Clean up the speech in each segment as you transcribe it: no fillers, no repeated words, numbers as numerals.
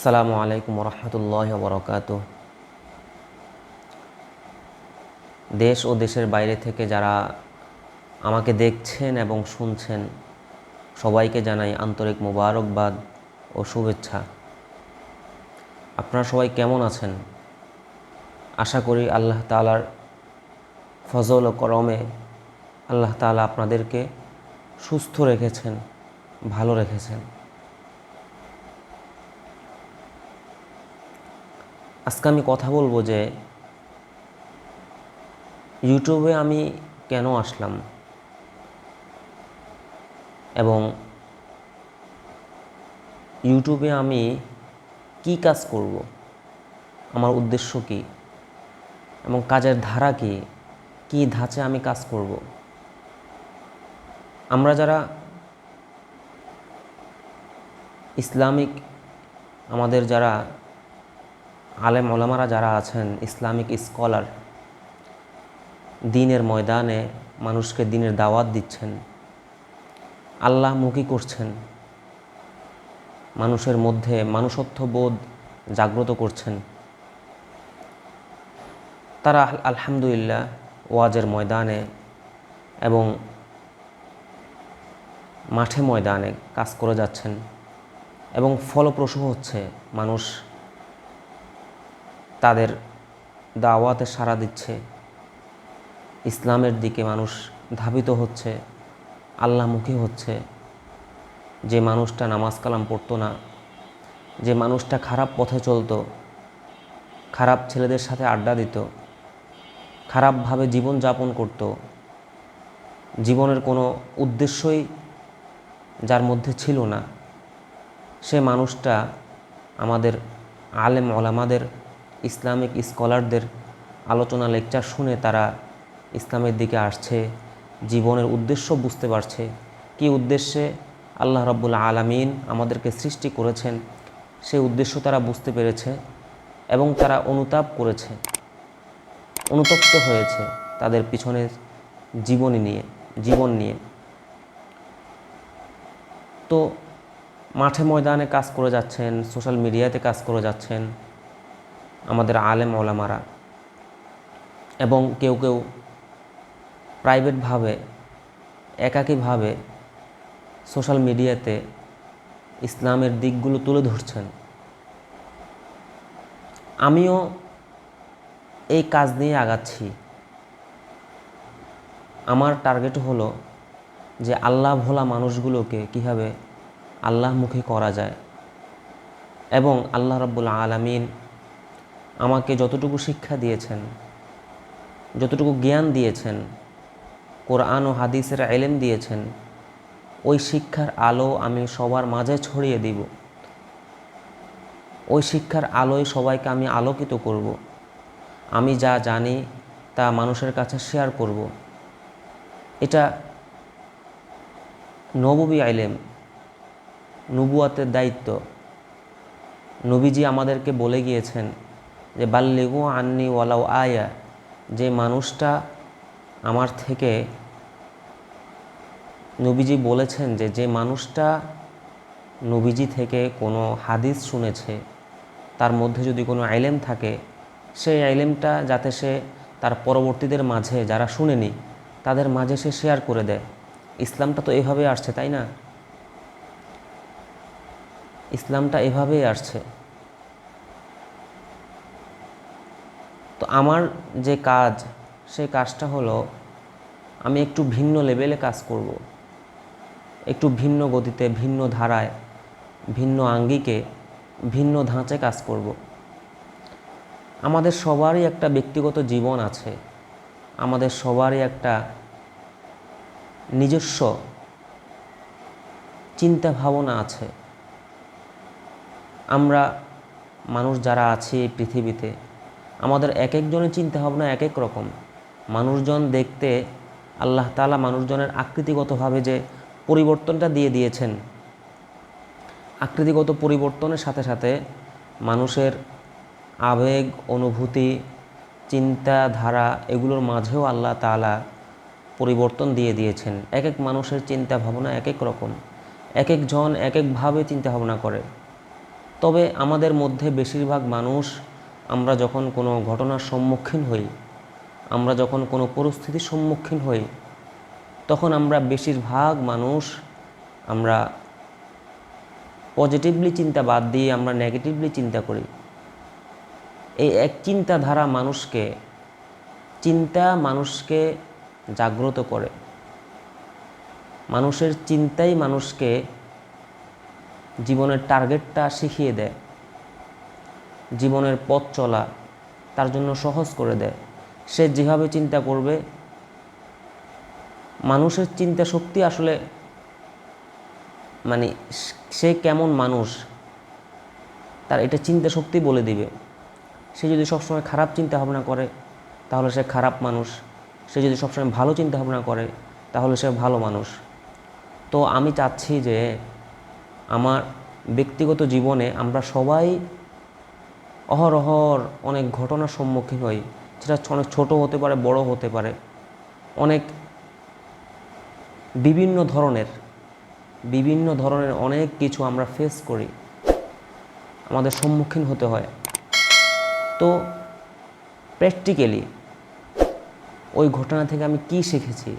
আসসালামু আলাইকুম রহমতুল্লাহ বরকাতুহ। দেশ ও দেশের বাইরে থেকে যারা আমাকে দেখছেন এবং শুনছেন, সবাইকে জানাই আন্তরিক মোবারকবাদ ও শুভেচ্ছা। আপনারা সবাই কেমন আছেন? আশা করি আল্লাহ তাআলার ফজল ও করমে আল্লাহ তাআলা আপনাদেরকে সুস্থ রেখেছেন, ভালো রেখেছেন। আজকে আমি কথা বলবো যে ইউটিউবে আমি কেন আসলাম এবং ইউটিউবে আমি কি কাজ করব, আমার উদ্দেশ্য কী এবং কাজের ধারা কী, কী ধাঁচে আমি কাজ করব। আমরা যারা ইসলামিক, আমাদের যারা আলেম ওলামারা যারা আছেন, ইসলামিক স্কলার, দ্বীনের ময়দানে মানুষকে দ্বীনের দাওয়াত দিচ্ছেন, আল্লাহমুখী করছেন, মানুষের মধ্যে মানুষত্ববোধ জাগ্রত করছেন, তারা আলহামদুলিল্লাহ ওয়াজের ময়দানে এবং মাঠে ময়দানে কাজ করে যাচ্ছেন এবং ফলপ্রসূ হচ্ছে। মানুষ তাদের দাওয়াতে সাড়া দিচ্ছে, ইসলামের দিকে মানুষ ধাবিত হচ্ছে, আল্লাহমুখী হচ্ছে। যে মানুষটা নামাজ কালাম পড়তো না, যে মানুষটা খারাপ পথে চলতো, খারাপ ছেলেদের সাথে আড্ডা দিত, খারাপভাবে জীবন যাপন করত, জীবনের কোনো উদ্দেশ্যই যার মধ্যে ছিল না, সে মানুষটা আমাদের আলেম ওলামাদের, ইসলামিক স্কলারদের আলোচনা লেকচার শুনে তারা ইসলামের দিকে আসছে, জীবনের উদ্দেশ্য বুঝতে পারছে, কী উদ্দেশ্যে আল্লাহ রাব্বুল আলামিন আমাদেরকে সৃষ্টি করেছেন, সেই উদ্দেশ্য তারা বুঝতে পেরেছে এবং তারা অনুতাপ করেছে, অনুতপ্ত হয়েছে তাদের পিছনের জীবন নিয়ে। তো মাঠে ময়দানে কাজ করে যাচ্ছেন, সোশ্যাল মিডিয়াতে কাজ করে যাচ্ছেন আমাদের আলেম ওলামারা, এবং কেউ কেউ প্রাইভেটভাবে, একাকীভাবে সোশ্যাল মিডিয়াতে ইসলামের দিকগুলো তুলে ধরছেন। আমিও এই কাজ নিয়ে আগাচ্ছি। আমার টার্গেট হলো যে আল্লাহ ভোলা মানুষগুলোকে কীভাবে আল্লাহমুখী করা যায় এবং আল্লাহ রাব্বুল আলামিন আমাকে যতটুকু শিক্ষা দিয়েছেন, যতটুকু জ্ঞান দিয়েছেন, কোরআন ও হাদিসের ইলম দিয়েছেন, ওই শিক্ষার আলো আমি সবার মাঝে ছড়িয়ে দিব। ওই শিক্ষার আলোয় সবাইকে আমি আলোকিত করব। আমি যা জানি তা মানুষের কাছে শেয়ার করব। এটা নববী ইলম, নবুয়াতের দায়িত্ব। নবীজি আমাদেরকে বলে গিয়েছেন যে বাল্লিগু আন্নি ওয়ালাউ আয়া, যে মানুষটা আমার থেকে, নবীজি বলেছেন যে মানুষটা নবীজি থেকে কোনো হাদিস শুনেছে, তার মধ্যে যদি কোনো ইলম থাকে, সেই ইলমটা যাতে সে তার পরবর্তীদের মাঝে, যারা শুনেনি তাদের মাঝে সে শেয়ার করে দেয়। ইসলামটা তো এভাবেই আসছে, তাই না? ইসলামটা এভাবেই আসছে। তো আমার যে কাজ, সেই কাজটা হলো আমি একটু ভিন্ন লেভেলে কাজ করব, একটু ভিন্ন গতিতে, ভিন্ন ধারায়, ভিন্ন আঙ্গিকে, ভিন্ন ধাঁচে কাজ করব। আমাদের সবারই একটা ব্যক্তিগত জীবন আছে, আমাদের সবারই একটা নিজস্ব চিন্তা ভাবনা আছে। আমরা মানুষ যারা আছি এই পৃথিবীতে, আমাদের এক একজনের চিন্তা ভাবনা এক এক রকম। মানুষজন দেখতে আল্লাহ তাআলা মানুষজনের আকৃতিগতভাবে যে পরিবর্তনটা দিয়ে দিয়েছেন, আকৃতিগত পরিবর্তনের সাথে সাথে মানুষের আবেগ, অনুভূতি, চিন্তাধারা, এগুলোর মাঝেও আল্লাহ তাআলা পরিবর্তন দিয়ে দিয়েছেন। এক এক মানুষের চিন্তা ভাবনা এক এক রকম, এক একজন এক একভাবে চিন্তা ভাবনা করে। তবে আমাদের মধ্যে বেশিরভাগ মানুষ আমরা যখন কোনো ঘটনার সম্মুখীন হই, আমরা যখন কোনো পরিস্থিতির সম্মুখীন হই, তখন আমরা বেশিরভাগ মানুষ আমরা পজিটিভলি চিন্তা বাদ দিয়ে আমরা নেগেটিভলি চিন্তা করি। এই এক চিন্তাধারা মানুষকে জাগ্রত করে। মানুষের চিন্তাই মানুষকে জীবনের টার্গেটটা শিখিয়ে দেয়, জীবনের পথ চলা তার জন্য সহজ করে দেয়। সে যেভাবে চিন্তা করবে, মানুষের চিন্তা শক্তি আসলে মানে সে কেমন মানুষ তার এটা চিন্তা শক্তি বলে দিবে। সে যদি সবসময় খারাপ চিন্তা ভাবনা করে তাহলে সে খারাপ মানুষ, সে যদি সবসময় ভালো চিন্তা ভাবনা করে তাহলে সে ভালো মানুষ। তো আমি চাচ্ছি যে আমার ব্যক্তিগত জীবনে আমরা সবাই অহরহর অনেক ঘটনার সম্মুখীন হই, সেটা অনেক ছোট হতে পারে, বড় হতে পারে, অনেক বিভিন্ন ধরনের অনেক কিছু আমরা ফেস করি, আমাদের সম্মুখীন হতে হয়। তো প্র্যাকটিক্যালি ওই ঘটনা থেকে আমি কি শিখেছি,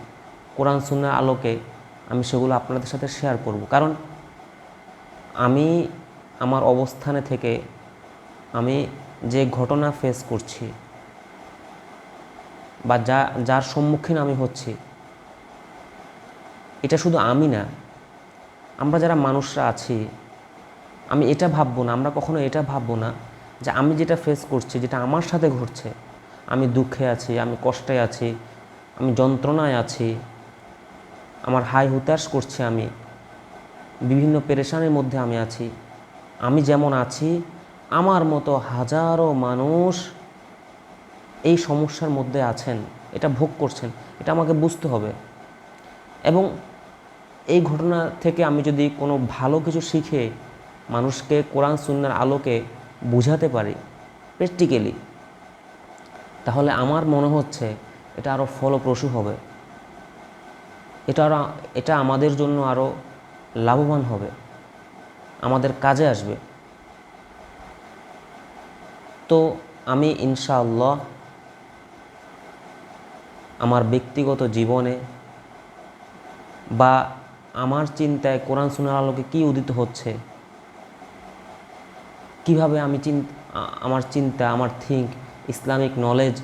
কোরআন সুন্নাহর আলোকে আমি সেগুলো আপনাদের সাথে শেয়ার করব। কারণ আমি আমার অবস্থানে থেকে আমি যে ঘটনা ফেস করছি বা যার সম্মুখীন আমি হচ্ছি, এটা শুধু আমি না, আমরা যারা মানুষরা আছি, আমি এটা ভাববো না, আমরা কখনো এটা ভাববো না যে আমি যেটা ফেস করছি, যেটা আমার সাথে ঘটছে, আমি দুঃখে আছি, আমি কষ্টে আছি, আমি যন্ত্রণায় আছি, আমার হাই হুতাশ করছে, আমি বিভিন্ন পেরেশানির মধ্যে আমি আছি। আমি যেমন আছি, আমার মতো হাজারো মানুষ এই সমস্যার মধ্যে আছেন, এটা ভোগ করছেন, এটা আমাকে বুঝতে হবে। এবং এই ঘটনা থেকে আমি যদি কোনো ভালো কিছু শিখে মানুষকে কোরআন সুন্নাহর আলোকে বুঝাতে পারি প্র্যাকটিক্যালি, তাহলে আমার মনে হচ্ছে এটা আরও ফলপ্রসূ হবে, এটা আমাদের জন্য আরও লাভবান হবে, আমাদের কাজে আসবে। তো আমি ইনশাআল্লাহ আমার ব্যক্তিগত জীবনে বা আমার চিন্তায় কোরআন সুন্নাহর আলোকে কী উদিত হচ্ছে, কিভাবে আমি আমার চিন্তা, আমার থিঙ্ক, ইসলামিক নলেজ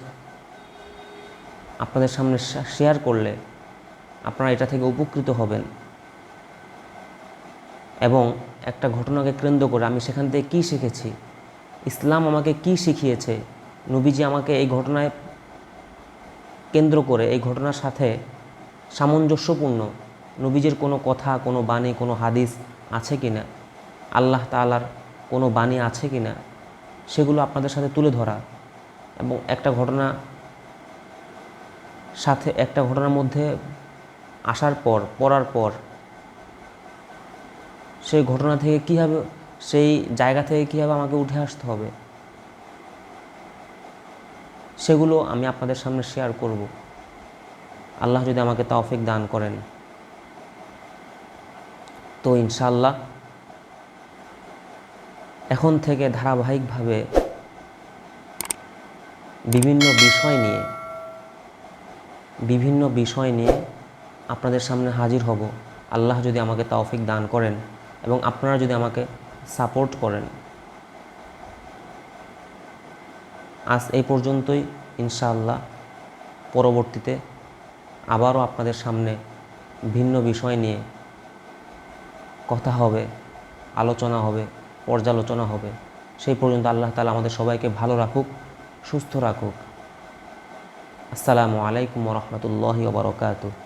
আপনাদের সামনে শেয়ার করলে আপনারা এটা থেকে উপকৃত হবেন। এবং একটা ঘটনাকে কেন্দ্র করে আমি সেখান থেকে কী শিখেছি, ইসলাম আমাকে কি শিখিয়েছে, নবীজি আমাকে এই ঘটনায় কেন্দ্র করে, এই ঘটনার সাথে সামঞ্জস্যপূর্ণ নবীজির কোনো কথা, কোনো বাণী, কোনো হাদিস আছে কি না, আল্লাহ তাআলার কোনো বাণী আছে কি না, সেগুলো আপনাদের সাথে তুলে ধরা। এবং একটা ঘটনার মধ্যে পড়ার পর সেই ঘটনা থেকে কীভাবে, সেই জায়গা থেকে কীভাবে আমাকে উঠে আসতে হবে, সেগুলো আমি আপনাদের সামনে শেয়ার করব, আল্লাহ যদি আমাকে তৌফিক দান করেন। তো ইনশাআল্লাহ এখন থেকে ধারাবাহিকভাবে বিভিন্ন বিষয় নিয়ে আপনাদের সামনে হাজির হব, আল্লাহ যদি আমাকে তৌফিক দান করেন এবং আপনারা যদি আমাকে সাপোর্ট করেন। আজ এই পর্যন্তই। ইনশাআল্লাহ পরবর্তীতে আবারও আপনাদের সামনে ভিন্ন বিষয় নিয়ে কথা হবে, আলোচনা হবে, পর্যালোচনা হবে। সেই পর্যন্ত আল্লাহ তাআলা আমাদের সবাইকে ভালো রাখুক, সুস্থ রাখুক। আসসালামু আলাইকুম ওয়া রাহমাতুল্লাহি ওয়া বারাকাতুহু।